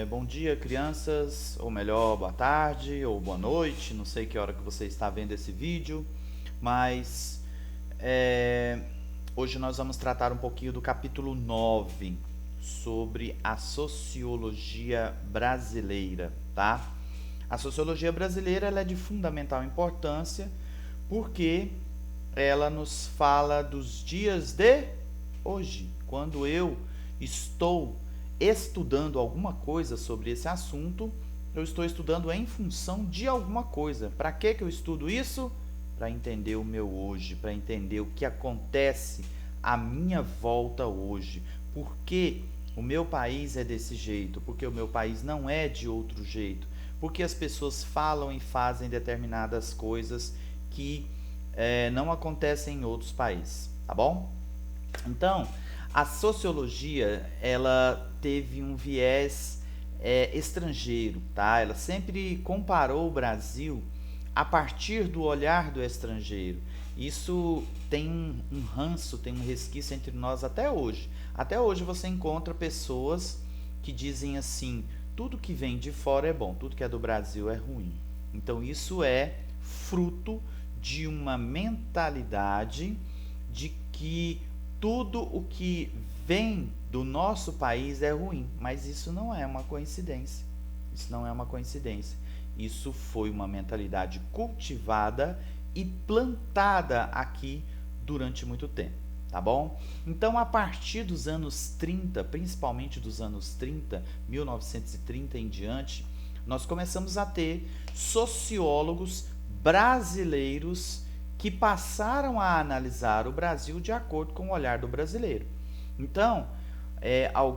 Bom dia, crianças, ou melhor, boa tarde, ou boa noite, não sei que hora que você está vendo esse vídeo, mas é, hoje nós vamos tratar um pouquinho do capítulo 9 sobre a sociologia brasileira, tá? A sociologia brasileira ela é de fundamental importância porque ela nos fala dos dias de hoje, quando eu estou estudando alguma coisa sobre esse assunto, eu estou estudando em função de alguma coisa. Para que eu estudo isso? Para entender o meu hoje, para entender o que acontece à minha volta hoje. Por que o meu país é desse jeito? Porque o meu país não é de outro jeito? Porque as pessoas falam e fazem determinadas coisas que não acontecem em outros países, tá bom? Então, a sociologia, ela teve um viés estrangeiro, tá? Ela sempre comparou o Brasil a partir do olhar do estrangeiro. Isso tem um ranço, tem um resquício entre nós até hoje. Até hoje você encontra pessoas que dizem assim, tudo que vem de fora é bom, tudo que é do Brasil é ruim. Então isso é fruto de uma mentalidade de que tudo o que vem do nosso país é ruim, mas isso não é uma coincidência. Isso não é uma coincidência. Isso foi uma mentalidade cultivada e plantada aqui durante muito tempo, tá bom? Então, a partir dos anos 30, principalmente dos anos 30, 1930 em diante, nós começamos a ter sociólogos brasileiros que passaram a analisar o Brasil de acordo com o olhar do brasileiro. Então,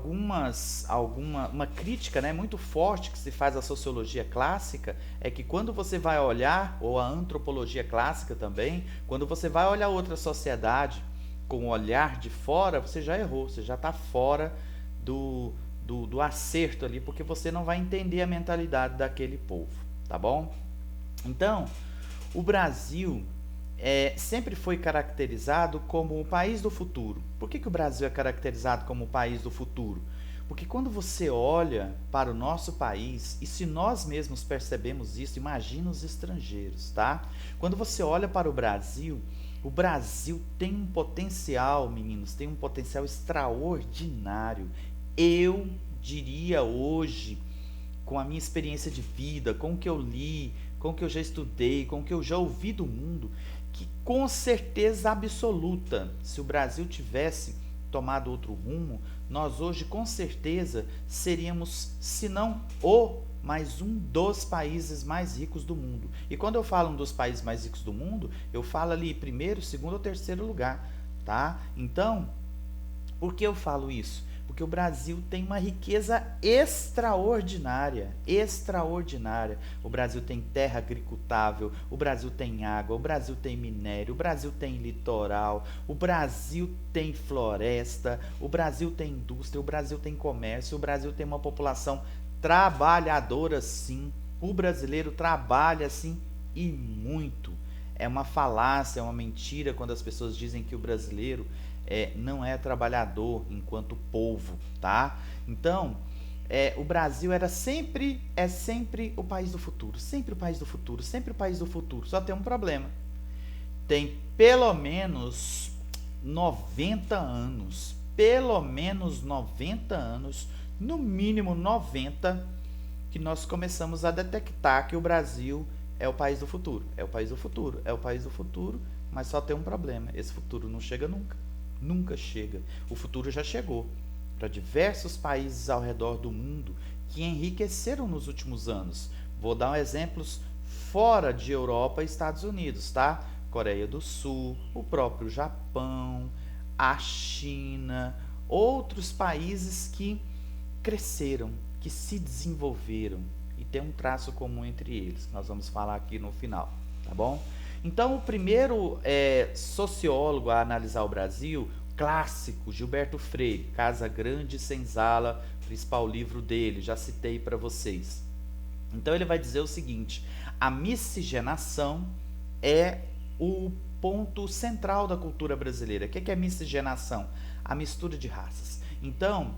uma crítica, né, muito forte que se faz à sociologia clássica é que quando você vai olhar, ou a antropologia clássica também, quando você vai olhar outra sociedade com o olhar de fora, você já errou, você já está fora do acerto ali, porque você não vai entender a mentalidade daquele povo, tá bom? Então, o Brasil sempre foi caracterizado como o país do futuro. Por que o Brasil é caracterizado como o país do futuro? Porque quando você olha para o nosso país, e se nós mesmos percebemos isso, imagina os estrangeiros, tá? Quando você olha para o Brasil tem um potencial, meninos, tem um potencial extraordinário. Eu diria hoje, com a minha experiência de vida, com o que eu li, com o que eu já estudei, com o que eu já ouvi do mundo, que com certeza absoluta, se o Brasil tivesse tomado outro rumo, nós hoje com certeza seríamos, se não mais um dos países mais ricos do mundo. E quando eu falo um dos países mais ricos do mundo, eu falo ali primeiro, segundo ou terceiro lugar, tá? Então, por que eu falo isso? Porque o Brasil tem uma riqueza extraordinária, extraordinária. O Brasil tem terra agricultável, o Brasil tem água, o Brasil tem minério, o Brasil tem litoral, o Brasil tem floresta, o Brasil tem indústria, o Brasil tem comércio, o Brasil tem uma população trabalhadora sim. O brasileiro trabalha sim e muito. É uma falácia, é uma mentira quando as pessoas dizem que o brasileiro não é trabalhador enquanto povo, tá? Então, o Brasil é sempre o país do futuro, sempre o país do futuro, sempre o país do futuro. Só tem um problema. Tem pelo menos 90 anos, pelo menos 90 anos, no mínimo 90, que nós começamos a detectar que o Brasil é o país do futuro, é o país do futuro, é o país do futuro, mas só tem um problema, esse futuro não chega nunca. Nunca chega. O futuro já chegou para diversos países ao redor do mundo que enriqueceram nos últimos anos. Vou dar exemplos fora de Europa e Estados Unidos, tá? Coreia do Sul, o próprio Japão, a China, outros países que cresceram, que se desenvolveram e tem um traço comum entre eles, que nós vamos falar aqui no final, tá bom? Então, o primeiro sociólogo a analisar o Brasil, clássico, Gilberto Freire, Casa Grande e Senzala, principal livro dele, já citei para vocês. Então, ele vai dizer o seguinte: a miscigenação é o ponto central da cultura brasileira. O que é miscigenação? A mistura de raças. Então,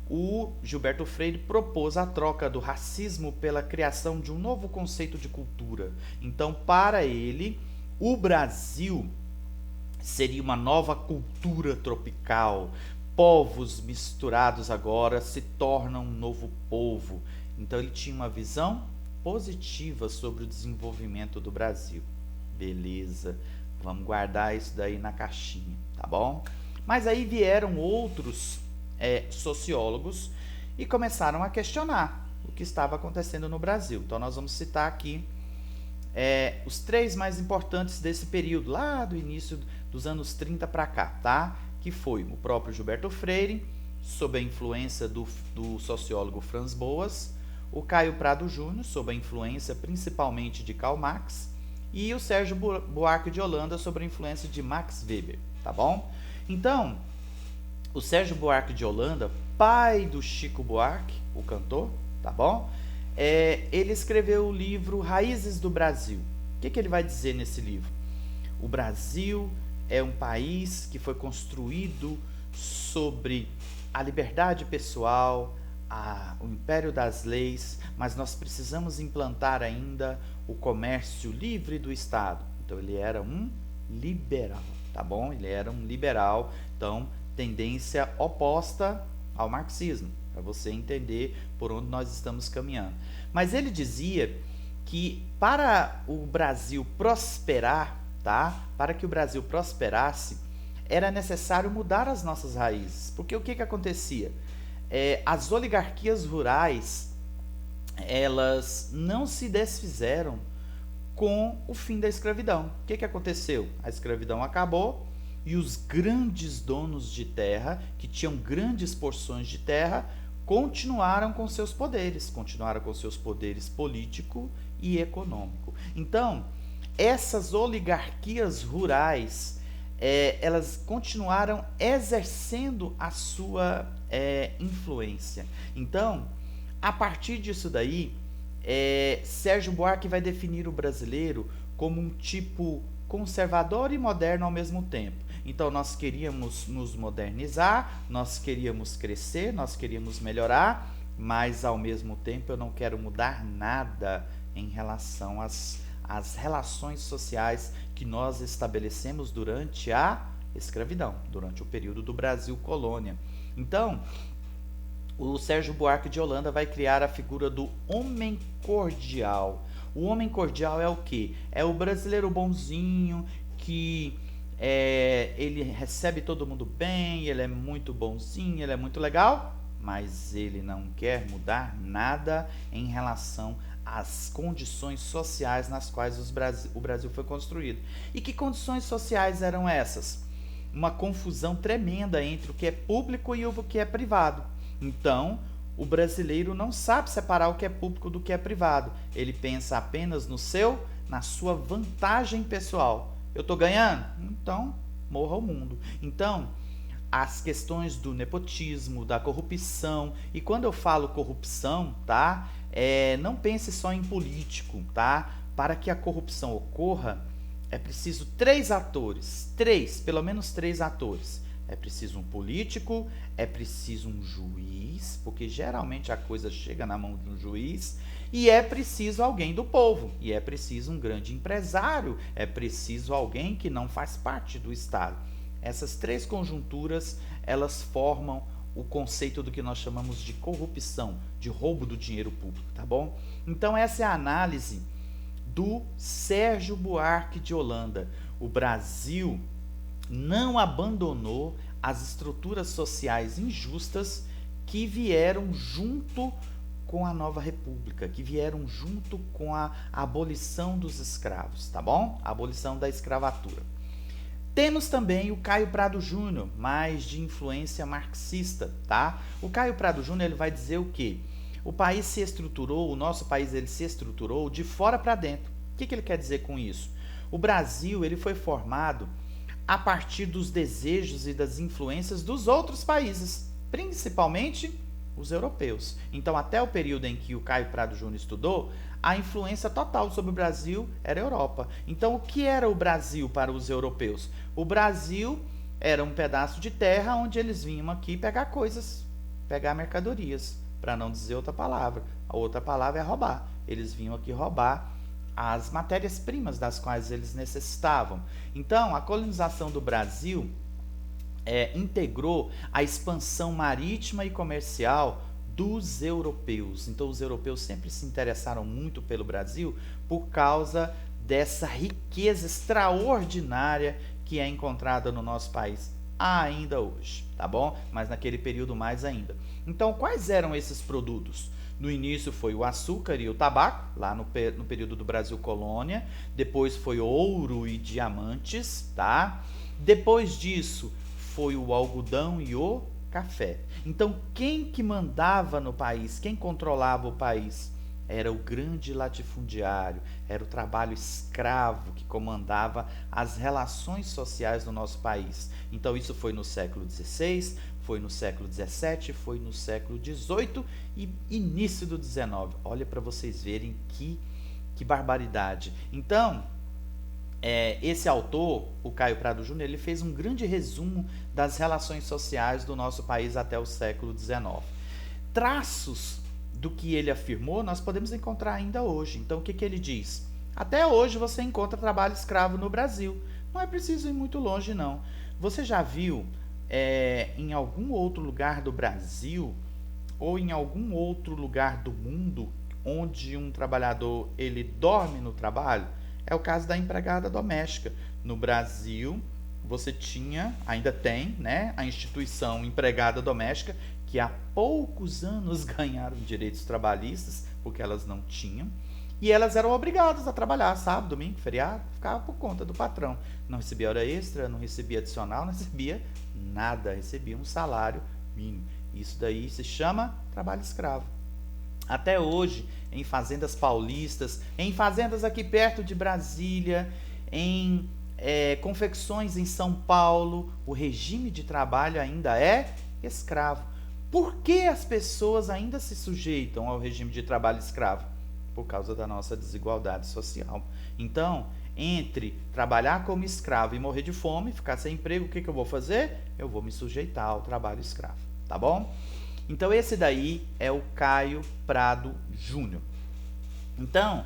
o Gilberto Freire propôs a troca do racismo pela criação de um novo conceito de cultura. Então, para ele, o Brasil seria uma nova cultura tropical. Povos misturados agora se tornam um novo povo. Então, ele tinha uma visão positiva sobre o desenvolvimento do Brasil. Beleza, vamos guardar isso daí na caixinha, tá bom? Mas aí vieram outros sociólogos e começaram a questionar o que estava acontecendo no Brasil. Então nós vamos citar aqui os 3 mais importantes desse período, lá do início dos anos 30 para cá, tá? Que foi o próprio Gilberto Freire, sob a influência do sociólogo Franz Boas, o Caio Prado Júnior, sob a influência principalmente de Karl Marx, e o Sérgio Buarque de Holanda, sob a influência de Max Weber, tá bom? Então, o Sérgio Buarque de Holanda, pai do Chico Buarque, o cantor, tá bom? Ele escreveu o livro Raízes do Brasil. O que ele vai dizer nesse livro? O Brasil é um país que foi construído sobre a liberdade pessoal, o império das leis, mas nós precisamos implantar ainda o comércio livre do Estado. Então ele era um liberal, tá bom? Ele era um liberal, então tendência oposta ao marxismo, para você entender por onde nós estamos caminhando. Mas ele dizia que para o Brasil prosperar, tá? Para que o Brasil prosperasse, era necessário mudar as nossas raízes. Porque o que acontecia? As oligarquias rurais, elas não se desfizeram com o fim da escravidão. O que aconteceu? A escravidão acabou e os grandes donos de terra, que tinham grandes porções de terra, continuaram com seus poderes político e econômico. Então, essas oligarquias rurais, elas continuaram exercendo a sua influência. Então, a partir disso daí, Sérgio Buarque vai definir o brasileiro como um tipo conservador e moderno ao mesmo tempo. Então nós queríamos nos modernizar, nós queríamos crescer, nós queríamos melhorar, mas ao mesmo tempo eu não quero mudar nada em relação às relações sociais que nós estabelecemos durante a escravidão, durante o período do Brasil colônia. Então, o Sérgio Buarque de Holanda vai criar a figura do homem cordial. O homem cordial é o quê? É o brasileiro bonzinho que ele recebe todo mundo bem, ele é muito bonzinho, ele é muito legal, mas ele não quer mudar nada em relação às condições sociais nas quais o Brasil foi construído. E que condições sociais eram essas? Uma confusão tremenda entre o que é público e o que é privado. Então, o brasileiro não sabe separar o que é público do que é privado. Ele pensa apenas na sua vantagem pessoal. Eu estou ganhando? Então, morra o mundo. Então, as questões do nepotismo, da corrupção, e quando eu falo corrupção, tá? Não pense só em político, tá? Para que a corrupção ocorra, é preciso 3 atores, pelo menos 3 atores. É preciso um político, é preciso um juiz, porque geralmente a coisa chega na mão de um juiz, e é preciso alguém do povo, e é preciso um grande empresário, é preciso alguém que não faz parte do Estado. Essas 3 conjunturas, elas formam o conceito do que nós chamamos de corrupção, de roubo do dinheiro público, tá bom? Então essa é a análise do Sérgio Buarque de Holanda. O Brasil não abandonou as estruturas sociais injustas que vieram junto com a nova república, que vieram junto com a abolição dos escravos, tá bom? A abolição da escravatura. Temos também o Caio Prado Júnior, mais de influência marxista, tá? O Caio Prado Júnior, ele vai dizer o quê? O país se estruturou, o nosso país ele se estruturou de fora para dentro. O que ele quer dizer com isso? O Brasil ele foi formado a partir dos desejos e das influências dos outros países, principalmente os europeus. Então, até o período em que o Caio Prado Júnior estudou, a influência total sobre o Brasil era a Europa. Então, o que era o Brasil para os europeus? O Brasil era um pedaço de terra onde eles vinham aqui pegar coisas pegar mercadorias, para não dizer outra palavra. A outra palavra é roubar. Eles vinham aqui roubar as matérias-primas das quais eles necessitavam. Então, a colonização do Brasil integrou a expansão marítima e comercial dos europeus. Então, os europeus sempre se interessaram muito pelo Brasil por causa dessa riqueza extraordinária que é encontrada no nosso país ainda hoje, tá bom? Mas naquele período mais ainda. Então, quais eram esses produtos? No início foi o açúcar e o tabaco, lá no período do Brasil Colônia. Depois foi ouro e diamantes, tá? Depois disso foi o algodão e o café. Então, quem que mandava no país, quem controlava o país? Era o grande latifundiário, era o trabalho escravo que comandava as relações sociais do nosso país. Então, isso foi no século XVI, foi no século XVII, foi no século XVIII e início do XIX. Olha para vocês verem que barbaridade. Então, esse autor, o Caio Prado Júnior, ele fez um grande resumo das relações sociais do nosso país até o século XIX. Traços do que ele afirmou, nós podemos encontrar ainda hoje. Então, o que ele diz? Até hoje você encontra trabalho escravo no Brasil. Não é preciso ir muito longe, não. Você já viu em algum outro lugar do Brasil ou em algum outro lugar do mundo onde um trabalhador ele dorme no trabalho? É o caso da empregada doméstica. No Brasil, você tinha, ainda tem, né, a instituição empregada doméstica, que há poucos anos ganharam direitos trabalhistas, porque elas não tinham, e elas eram obrigadas a trabalhar sábado, domingo, feriado, ficava por conta do patrão. Não recebia hora extra, não recebia adicional, não recebia nada, recebia um salário mínimo. Isso daí se chama trabalho escravo. Até hoje, em fazendas paulistas, em fazendas aqui perto de Brasília, em confecções em São Paulo, o regime de trabalho ainda é escravo. Por que as pessoas ainda se sujeitam ao regime de trabalho escravo? Por causa da nossa desigualdade social. Então, entre trabalhar como escravo e morrer de fome, ficar sem emprego, o que eu vou fazer? Eu vou me sujeitar ao trabalho escravo, tá bom? Então, esse daí é o Caio Prado Júnior. Então,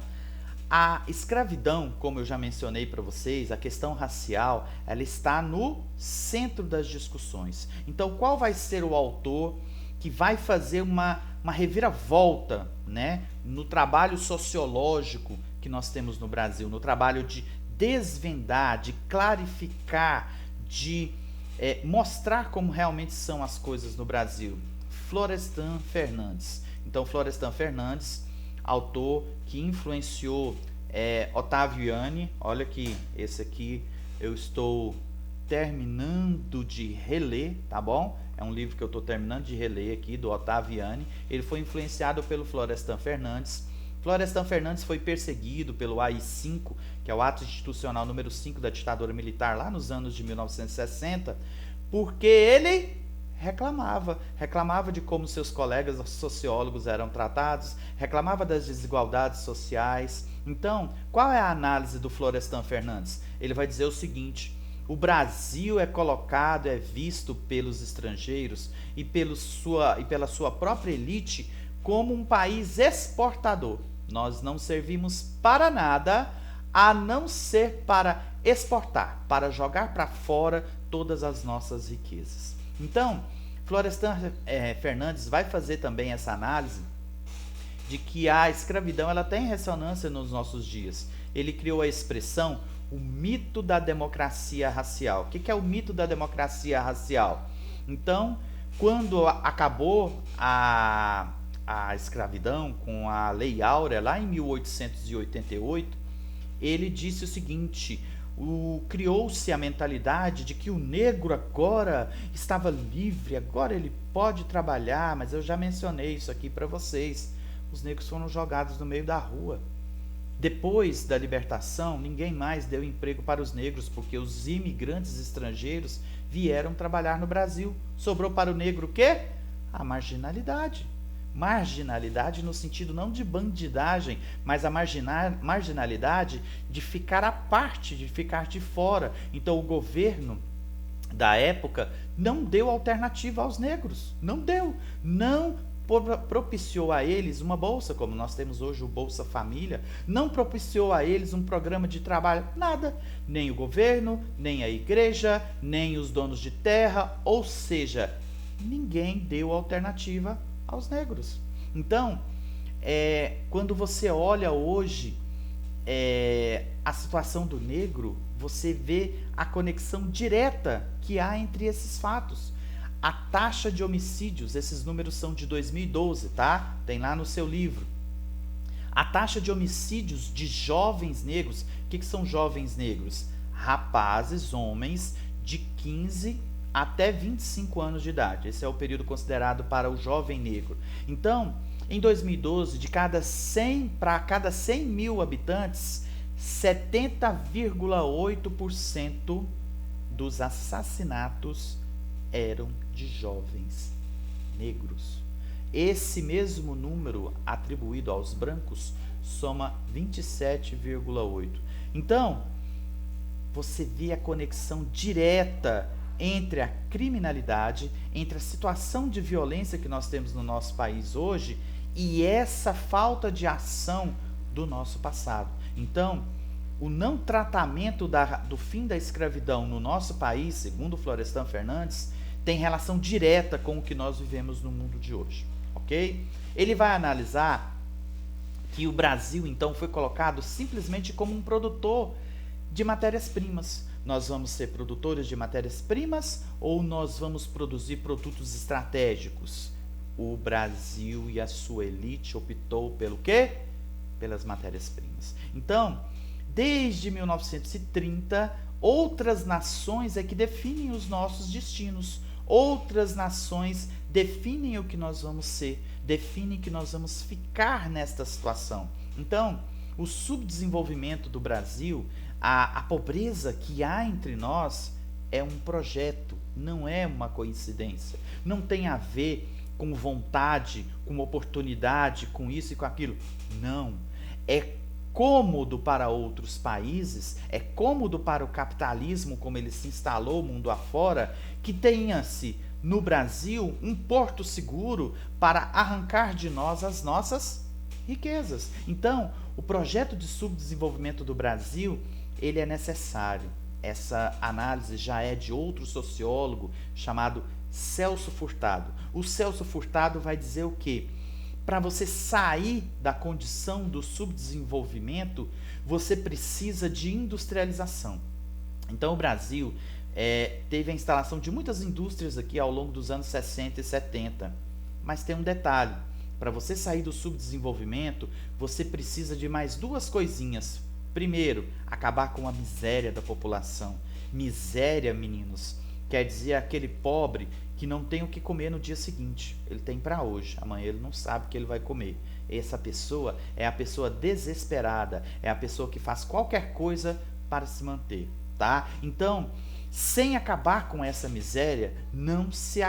a escravidão, como eu já mencionei para vocês, a questão racial, ela está no centro das discussões. Então, qual vai ser o autor que vai fazer uma reviravolta, né, no trabalho sociológico que nós temos no Brasil, no trabalho de desvendar, de clarificar, de mostrar como realmente são as coisas no Brasil? Florestan Fernandes. Então, Florestan Fernandes, autor que influenciou Ottaviani. Olha que esse aqui eu estou terminando de reler, tá bom? É um livro que eu estou terminando de reler aqui, do Ottaviani. Ele foi influenciado pelo Florestan Fernandes. Florestan Fernandes foi perseguido pelo AI-5, que é o ato institucional número 5 da ditadura militar, lá nos anos de 1960, porque ele reclamava de como seus colegas sociólogos eram tratados, reclamava das desigualdades sociais. Então, qual é a análise do Florestan Fernandes? Ele vai dizer o seguinte: o Brasil é colocado, é visto pelos estrangeiros e pela sua própria elite como um país exportador. Nós não servimos para nada a não ser para exportar, para jogar para fora todas as nossas riquezas. Então, Florestan Fernandes vai fazer também essa análise de que a escravidão ela tem ressonância nos nossos dias. Ele criou a expressão o mito da democracia racial. O que é o mito da democracia racial? Então, quando acabou a escravidão com a Lei Áurea, lá em 1888, ele disse o seguinte: criou-se a mentalidade de que o negro agora estava livre, agora ele pode trabalhar, mas eu já mencionei isso aqui para vocês. Os negros foram jogados no meio da rua. Depois da libertação, ninguém mais deu emprego para os negros, porque os imigrantes estrangeiros vieram trabalhar no Brasil. Sobrou para o negro o quê? A marginalidade. Marginalidade no sentido não de bandidagem, mas a marginalidade de ficar à parte, de ficar de fora. Então o governo da época não deu alternativa aos negros. Não deu. Não propiciou a eles uma bolsa, como nós temos hoje o Bolsa Família, não propiciou a eles um programa de trabalho, nada. Nem o governo, nem a igreja, nem os donos de terra, ou seja, ninguém deu alternativa aos negros. Então, quando você olha hoje a situação do negro, você vê a conexão direta que há entre esses fatos. A taxa de homicídios, esses números são de 2012, tá? Tem lá no seu livro. A taxa de homicídios de jovens negros, o que são jovens negros? Rapazes, homens de 15 até 25 anos de idade. Esse é o período considerado para o jovem negro. Então, em 2012, para cada 100 mil habitantes, 70,8% dos assassinatos eram de jovens negros. Esse mesmo número atribuído aos brancos soma 27,8%. Então, você vê a conexão direta entre a criminalidade, entre a situação de violência que nós temos no nosso país hoje e essa falta de ação do nosso passado. Então, o não tratamento do fim da escravidão no nosso país, segundo Florestan Fernandes, tem relação direta com o que nós vivemos no mundo de hoje, ok? Ele vai analisar que o Brasil, então, foi colocado simplesmente como um produtor de matérias-primas. Nós vamos ser produtores de matérias-primas ou nós vamos produzir produtos estratégicos? O Brasil e a sua elite optou pelo quê? Pelas matérias-primas. Então, desde 1930, outras nações é que definem os nossos destinos. Outras nações definem o que nós vamos ser, definem que nós vamos ficar nesta situação. Então, o subdesenvolvimento do Brasil, a pobreza que há entre nós é um projeto, não é uma coincidência. Não tem a ver com vontade, com oportunidade, com isso e com aquilo. Não. É cômodo para outros países, é cômodo para o capitalismo, como ele se instalou mundo afora, que tenha-se no Brasil um porto seguro para arrancar de nós as nossas riquezas. Então, o projeto de subdesenvolvimento do Brasil, ele é necessário. Essa análise já é de outro sociólogo chamado Celso Furtado. O Celso Furtado vai dizer o quê? Para você sair da condição do subdesenvolvimento, você precisa de industrialização. Então, o Brasil teve a instalação de muitas indústrias aqui ao longo dos anos 60 e 70. Mas tem um detalhe. Para você sair do subdesenvolvimento, você precisa de mais duas coisinhas. Primeiro, acabar com a miséria da população. Miséria, meninos, quer dizer aquele pobre que não tem o que comer no dia seguinte. Ele tem para hoje, amanhã ele não sabe o que ele vai comer. Essa pessoa é a pessoa desesperada, é a pessoa que faz qualquer coisa para se manter, tá? Então, sem acabar com essa miséria, não se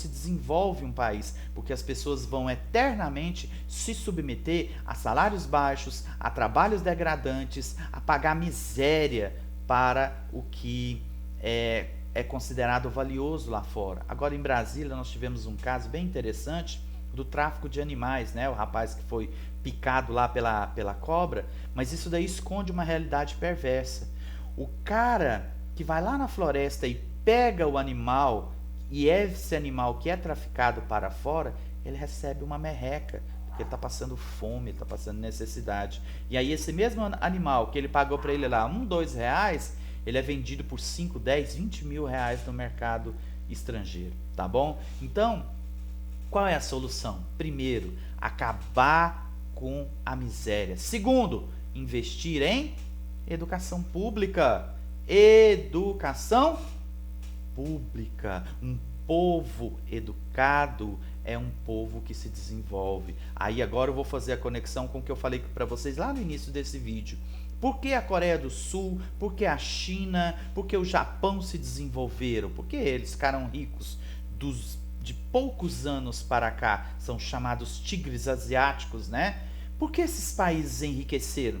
desenvolve um país, porque as pessoas vão eternamente se submeter a salários baixos, a trabalhos degradantes, a pagar miséria para o que é considerado valioso lá fora. Agora, em Brasília, nós tivemos um caso bem interessante do tráfico de animais, né? O rapaz que foi picado lá pela cobra, mas isso daí esconde uma realidade perversa. O cara que vai lá na floresta e pega o animal, e esse animal que é traficado para fora, ele recebe uma merreca, porque ele está passando fome, ele está passando necessidade. E aí esse mesmo animal que ele pagou para ele lá R$1, R$2, ele é vendido por 5, 10, 20 mil reais no mercado estrangeiro, tá bom? Então, qual é a solução? Primeiro, acabar com a miséria. Segundo, investir em educação pública. Educação pública. Um povo educado é um povo que se desenvolve. Aí agora eu vou fazer a conexão com o que eu falei para vocês lá no início desse vídeo. Por que a Coreia do Sul, por que a China, por que o Japão se desenvolveram? Porque eles ficaram ricos de poucos anos para cá, são chamados tigres asiáticos, né? Por que esses países enriqueceram?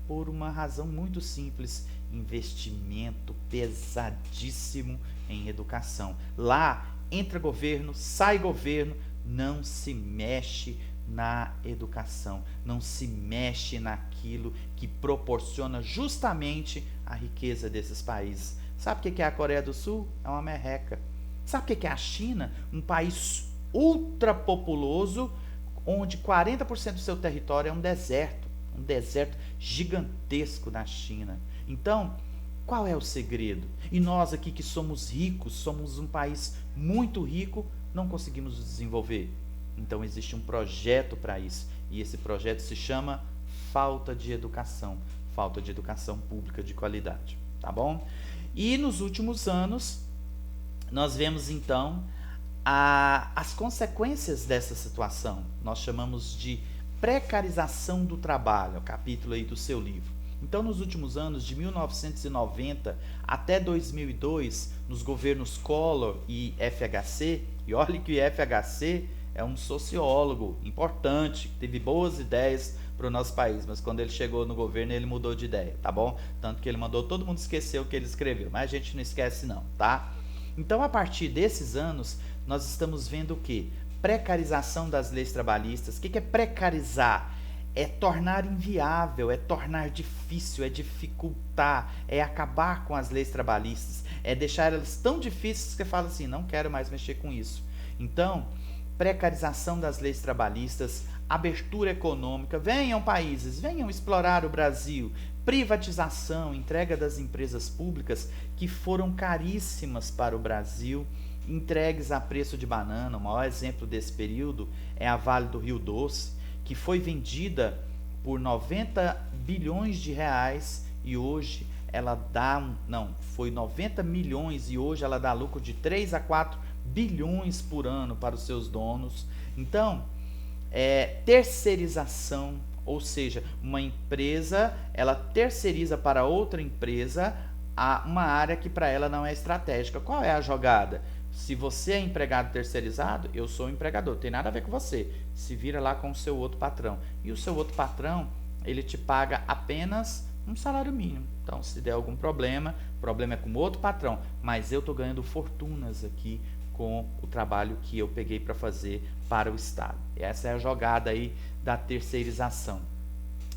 Por uma razão muito simples, investimento pesadíssimo em educação. Lá entra governo, sai governo, não se mexe na educação, não se mexe naquilo que proporciona justamente a riqueza desses países. Sabe o que é a Coreia do Sul? É uma merreca. Sabe o que é a China? Um país ultrapopuloso, onde 40% do seu território é um deserto gigantesco na China. Então, qual é o segredo? E nós aqui que somos ricos, somos um país muito rico, não conseguimos desenvolver. Então existe um projeto para isso, e esse projeto se chama falta de educação pública de qualidade, tá bom? E nos últimos anos, nós vemos então as consequências dessa situação. Nós chamamos de precarização do trabalho, o capítulo aí do seu livro. Então, nos últimos anos, de 1990 até 2002, nos governos Collor e FHC, e olha que o FHC é um sociólogo importante, que teve boas ideias para o nosso país, mas quando ele chegou no governo, ele mudou de ideia, tá bom? Tanto que ele mandou todo mundo esquecer o que ele escreveu, mas a gente não esquece não, tá? Então, a partir desses anos, nós estamos vendo o quê? Precarização das leis trabalhistas. O que é precarizar? É tornar inviável, é tornar difícil, é dificultar, é acabar com as leis trabalhistas, é deixar elas tão difíceis que você fala assim, não quero mais mexer com isso. Então, precarização das leis trabalhistas, abertura econômica, venham países, venham explorar o Brasil, privatização, entrega das empresas públicas que foram caríssimas para o Brasil, entregues a preço de banana. O maior exemplo desse período é a Vale do Rio Doce, que foi vendida por 90 bilhões de reais e hoje ela dá, foi 90 milhões e hoje ela dá lucro de 3 a 4 bilhões por ano para os seus donos. Então, terceirização, ou seja, uma empresa, ela terceiriza para outra empresa uma área que para ela não é estratégica. Qual é a jogada? Se você é empregado terceirizado, eu sou empregador, tem nada a ver com você. Se vira lá com o seu outro patrão. E o seu outro patrão, ele te paga apenas um salário mínimo. Então, se der algum problema, o problema é com o outro patrão. Mas eu estou ganhando fortunas aqui com o trabalho que eu peguei para fazer para o Estado. Essa é a jogada aí da terceirização.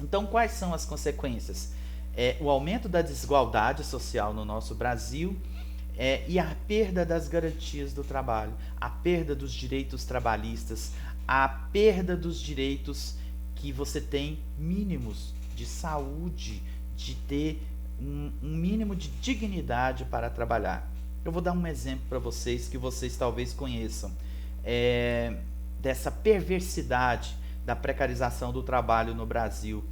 Então, quais são as consequências? O aumento da desigualdade social no nosso Brasil, e a perda das garantias do trabalho, a perda dos direitos trabalhistas, a perda dos direitos que você tem mínimos de saúde, de ter um mínimo de dignidade para trabalhar. Eu vou dar um exemplo para vocês que vocês talvez conheçam, dessa perversidade da precarização do trabalho no Brasil,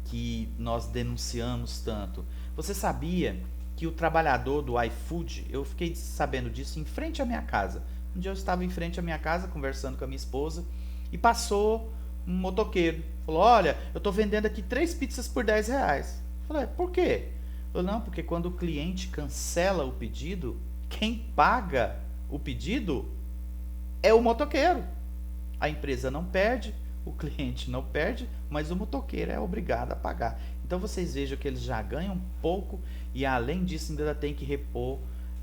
que nós denunciamos tanto. Você sabia que o trabalhador do iFood, eu fiquei sabendo disso em frente à minha casa. Um dia eu estava em frente à minha casa conversando com a minha esposa e passou um motoqueiro. Falou, olha, eu estou vendendo aqui 3 pizzas por 10 reais. Eu falei, por quê? Falou, não, porque quando o cliente cancela o pedido, quem paga o pedido é o motoqueiro. A empresa não perde, o cliente não perde, mas o motoqueiro é obrigado a pagar. Então vocês vejam que eles já ganham pouco e além disso ainda tem que repor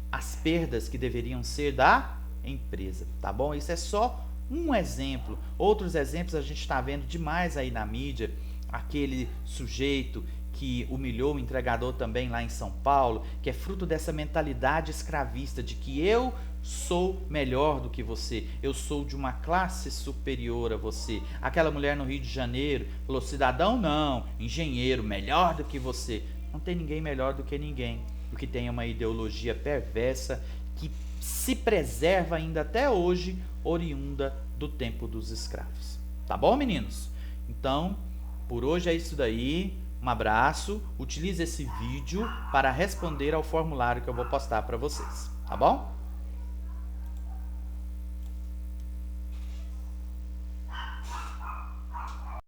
as perdas que deveriam ser da empresa, tá bom? Isso é só um exemplo. Outros exemplos a gente está vendo demais aí na mídia, aquele sujeito que humilhou o entregador também lá em São Paulo, que é fruto dessa mentalidade escravista de que eu sou melhor do que você, eu sou de uma classe superior a você. Aquela mulher no Rio de Janeiro falou, cidadão não, engenheiro, melhor do que você. Não tem ninguém melhor do que ninguém, porque tem uma ideologia perversa que se preserva ainda até hoje, oriunda do tempo dos escravos. Tá bom, meninos? Então, por hoje é isso daí. Um abraço, utilize esse vídeo para responder ao formulário que eu vou postar para vocês, tá bom?